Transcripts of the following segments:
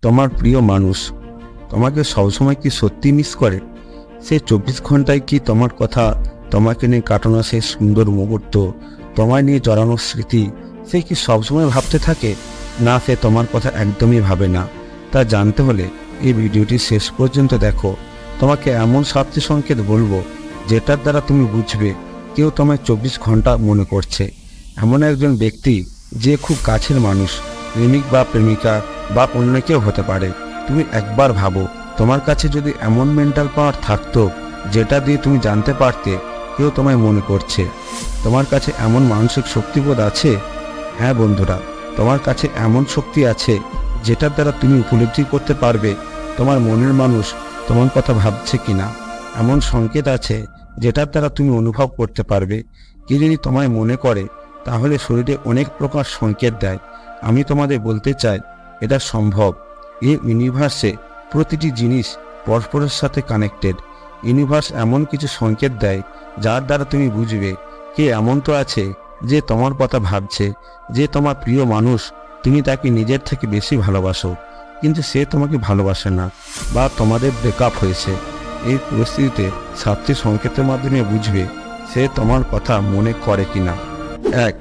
তোমার প্রিয় মানুষ তোমাকে সবসময় কি সত্যি মিস করে? সে 24 ঘন্টায় কি তোমার কথা, তোমাকে নিয়ে কাটানো সেই সুন্দর মুহূর্ত, তোমায় নিয়ে জড়ানো স্মৃতি, সে কি সবসময় ভাবতে থাকে? না, সে তোমার কথা একদমই ভাবে না। তা জানতে হলে এই ভিডিওটি শেষ পর্যন্ত দেখো। তোমাকে এমন 7টি সংকেত বলবো যেটার দ্বারা তুমি বুঝবে কেউ তোমায় 24 ঘন্টা মনে করছে। এমন একজন ব্যক্তি যে খুব কাছের মানুষ, প্রেমিক বা প্রেমিকা বা অন্য কেউ হতে পারে। তুমি একবার ভাবো, তোমার কাছে যদি এমন মেন্টাল পাওয়ার থাকতো যেটা দিয়ে তুমি জানতে পারতে কেউ তোমায় মনে করছে। তোমার কাছে এমন মানসিক শক্তিবোধ আছে? হ্যাঁ বন্ধুরা, তোমার কাছে এমন শক্তি আছে যেটার দ্বারা তুমি উপলব্ধি করতে পারবে তোমার মনের মানুষ তোমার কথা ভাবছে কিনা। এমন সংকেত আছে যেটার দ্বারা তুমি অনুভব করতে পারবে কেউ যদি তোমায় মনে করে, তাহলে শরীরে অনেক প্রকার সংকেত দেয়। আমি তোমাদের বলতে চাই, এটা সম্ভব। এই ইউনিভার্সে প্রতিটি জিনিস পরস্পরের সাথে কানেক্টেড। ইউনিভার্স এমন কিছু সংকেত দেয় যার দ্বারা তুমি বুঝবে কে এমন তো আছে যে তোমার কথা ভাবছে, যে তোমার প্রিয় মানুষ। তুমি তাকে নিজের থেকে বেশি ভালোবাসো, কিন্তু সে তোমাকে ভালোবাসে না, বা তোমাদের ব্রেকআপ হয়েছে। এই পরিস্থিতিতে 7টি সংকেতের মাধ্যমে বুঝবে সে তোমার কথা মনে করে কিনা। 1.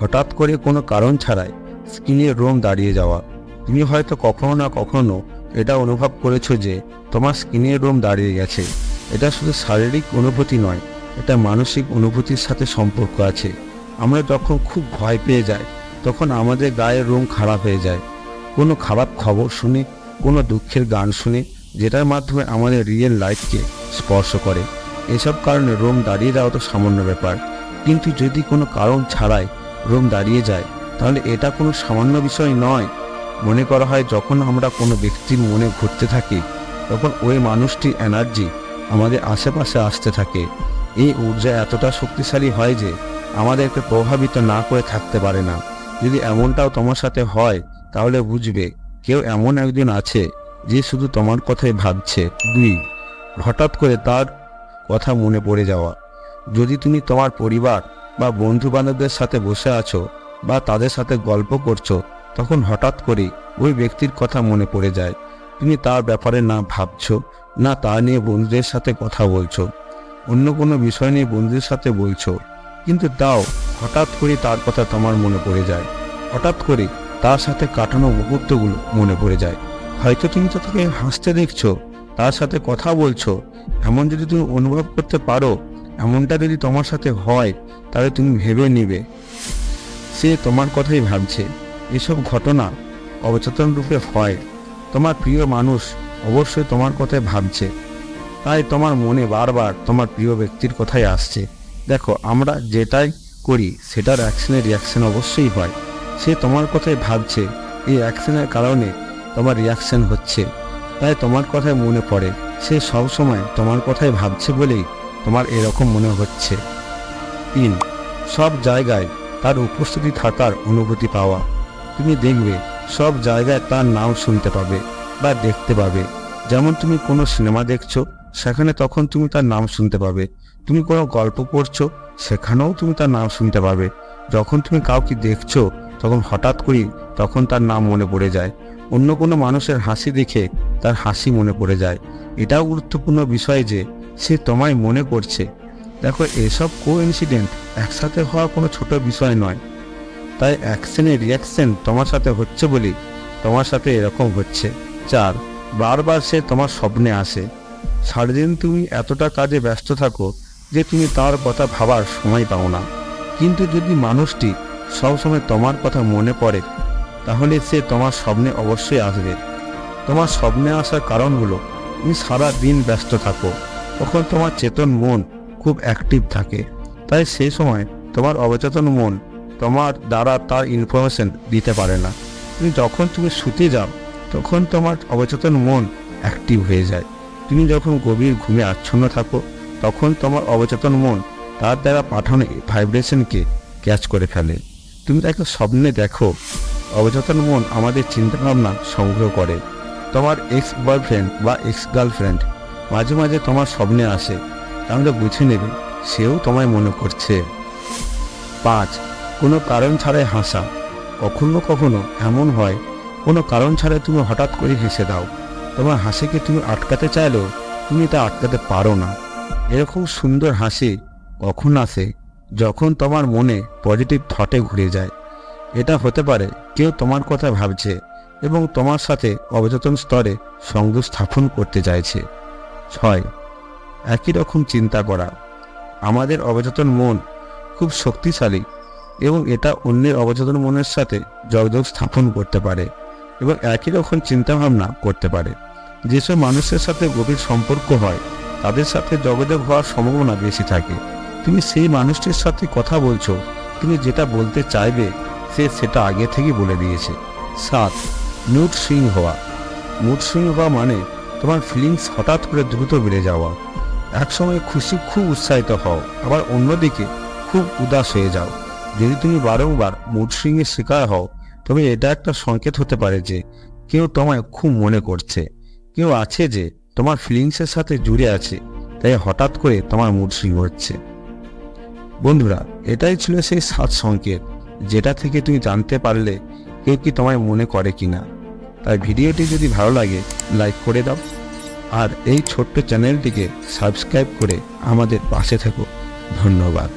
হঠাৎ করে কোনো কারণ ছাড়াই স্কিনের রোম দাঁড়িয়ে যাওয়া। তুমি হয়তো কখনো না কখনো এটা অনুভব করেছো যে তোমার স্কিনের রোম দাঁড়িয়ে গেছে। এটা শুধু শারীরিক অনুভূতি নয়, এটা মানসিক অনুভূতির সাথে সম্পর্ক আছে। আমরা যখন খুব ভয় পেয়ে যাই তখন আমাদের গায়ের রোম খারাপ হয়ে যায়। কোনো খারাপ খবর শুনে, কোনো দুঃখের গান শুনে, যেটার মাধ্যমে আমাদের রিয়েল লাইফকে স্পর্শ করে। এসব কারণে রোম দাঁড়িয়ে যাওয়া তো সামান্য ব্যাপার, কিন্তু যদি কোনো কারণ ছাড়াই রোম দাঁড়িয়ে যায় তাহলে এটা কোনো সামান্য বিষয় নয়। মনে করা হয় যখন আমরা কোনো ব্যক্তির মনে ঘুরতে থাকি তখন ওই মানুষটির এনার্জি আমাদের আশেপাশে আসতে থাকে। এই ঊর্জা এতটা শক্তিশালী হয় যে আমাদেরকে প্রভাবিত না করে থাকতে পারে না। যদি এমনটাও তোমার সাথে হয় তাহলে বুঝবে কেউ এমন একজন আছে যে শুধু তোমার কথাই ভাবছে। 2. হঠাৎ করে তার কথা মনে পড়ে যাওয়া। যদি তুমি তোমার পরিবার বা বন্ধু বান্ধবদের সাথে বসে আছো বা তাদের সাথে গল্প করছো, তখন হঠাৎ করে ওই ব্যক্তির কথা মনে পড়ে যায়। তুমি তার ব্যাপারে না ভাবছো, না তা নিয়ে বন্ধুদের সাথে কথা বলছো, অন্য কোনো বিষয় নিয়ে বন্ধুদের সাথে বলছো, কিন্তু তাও হঠাৎ করে তার কথা তোমার মনে পড়ে যায়। হঠাৎ করে তার সাথে কাটানো মুহূর্তগুলো মনে পড়ে যায়। হয়তো তুমি তো তাকে হাসতে দেখছো, তার সাথে কথা বলছো। এমন যদি তুমি অনুভব করতে পারো, এমনটা যদি তোমার সাথে হয়, তাহলে তুমি ভেবে নিবে সে তোমার কথাই ভাবছে। এসব ঘটনা অবচেতন রূপে হয়। তোমার প্রিয় মানুষ অবশ্যই তোমার কথাই ভাবছে, তাই তোমার মনে বারবার তোমার প্রিয় ব্যক্তির কথাই আসছে। দেখো, আমরা যেটাই করি সেটার অ্যাকশনের রিয়াকশন অবশ্যই হয়। সে তোমার কথাই ভাবছে, এই অ্যাকশনের কারণে তোমার রিয়াকশন হচ্ছে, তাই তোমার কথাই মনে পড়ে। সে সবসময় তোমার কথাই ভাবছে বলেই তোমার এরকম মনে হচ্ছে। 3. সব জায়গায় তার উপস্থিতি থাকার অনুভূতি পাওয়া। তুমি দেখবে সব জায়গায় তার নাম শুনতে পাবে বা দেখতে পাবে। যেমন তুমি কোনো সিনেমা দেখছো, সেখানে তখন তুমি তার নাম শুনতে পাবে। তুমি কোনো গল্প পড়ছো, সেখানেও তুমি তার নাম শুনতে পাবে। যখন তুমি কাউকে দেখছো তখন হঠাৎ করেই তখন তার নাম মনে পড়ে যায়। অন্য কোনো মানুষের হাসি দেখে তার হাসি মনে পড়ে যায়। এটাও গুরুত্বপূর্ণ বিষয় যে সে তোমায় মনে করছে। দেখো, এসব কোইন্সিডেন্ট একসাথে হওয়া কোনো ছোট বিষয় নয়। তাই অ্যাকশনের রিয়াকশন তোমার সাথে হচ্ছে বলে তোমার সাথে এরকম হচ্ছে। 4. বারবার সে তোমার স্বপ্নে আসে। সারাদিন তুমি এতটা কাজে ব্যস্ত থাকো যে তুমি তার কথা ভাবার সময় পাও না, কিন্তু যদি মানুষটি সবসময় তোমার কথা মনে পড়ে তাহলে সে তোমার স্বপ্নে অবশ্যই আসবে। তোমার স্বপ্নে আসার কারণগুলো, তুমি সারা দিন ব্যস্ত থাকো, তখন তোমার চেতন মন খুব অ্যাক্টিভ থাকে, তাই সেই সময় তোমার অবচেতন মন তোমার দ্বারা তার ইনফরমেশন দিতে পারে না। যখন তুমি শুতে যাও তখন তোমার অবচেতন মন অ্যাক্টিভ হয়ে যায়। তুমি যখন গভীর ঘুমে আচ্ছন্ন থাকো তখন তোমার অবচেতন মন তার দ্বারা পাঠানো ভাইব্রেশনকে ক্যাচ করে ফেলে। তুমি তাকে স্বপ্নে দেখো। অবচেতন মন আমাদের চিন্তাভাবনা সংগ্রহ করে। তোমার এক্স বয়ফ্রেন্ড বা এক্স গার্লফ্রেন্ড মাঝে মাঝে তোমার স্বপ্নে আসে, তাহলে বুঝে নেবে সেও তোমায় মনে করছে। 5. কোনো কারণ ছাড়াই হাসা। কখনো কখনো এমন হয় কোনো কারণ ছাড়া তুমি হঠাৎ করে হেসে দাও। তোমার হাসিকে তুমি আটকাতে চাইলেও তুমি তা আটকাতে পারো না। এরকম সুন্দর হাসি কখন আসে? যখন তোমার মনে পজিটিভ থটে ঘুরে যায়। এটা হতে পারে কেউ তোমার কথা ভাবছে এবং তোমার সাথে অবচেতন স্তরে সংযোগ স্থাপন করতে চাইছে। 6. একই রকম চিন্তা করা। আমাদের অবচেতন মন খুব শক্তিশালী এবং এটা অন্যের অবচেতন মনের সাথে যোগাযোগ স্থাপন করতে পারে এবং একই রকম চিন্তাভাবনা করতে পারে। যেসব মানুষের সাথে গভীর সম্পর্ক হয় তাদের সাথে যোগাযোগ হওয়ার সম্ভাবনা বেশি থাকে। তুমি সেই মানুষটির সাথে কথা বলছো, তুমি যেটা বলতে চাইবে সে সেটা আগে থেকে বলে দিয়েছে। 7. মুড সুইং হওয়া। মুড সুইং হওয়া মানে তোমার ফিলিংস হঠাৎ করে দ্রুত বেড়ে যাওয়া। একসময় খুশি খুব উৎসাহিত হও, আবার অন্যদিকে খুব উদাস হয়ে যাও। যদি তুমি বারংবার মুড সুইংয়ের শিকার হও তবে এটা একটা সংকেত হতে পারে যে কেউ তোমায় খুব মনে করছে, কেউ আছে যে তোমার ফিলিংসের সাথে জুড়ে আছে, তাই হঠাৎ করে তোমার মুড সুইং হচ্ছে। বন্ধুরা, এটাই ছিল সেই 7 সংকেত যেটা থেকে তুমি জানতে পারলে কেউ কি তোমায় মনে করে কিনা। তাই ভিডিওটি যদি ভালো লাগে লাইক করে দাও আর এই ছোট্ট চ্যানেলটিকে সাবস্ক্রাইব করে আমাদের পাশে থেকো। ধন্যবাদ।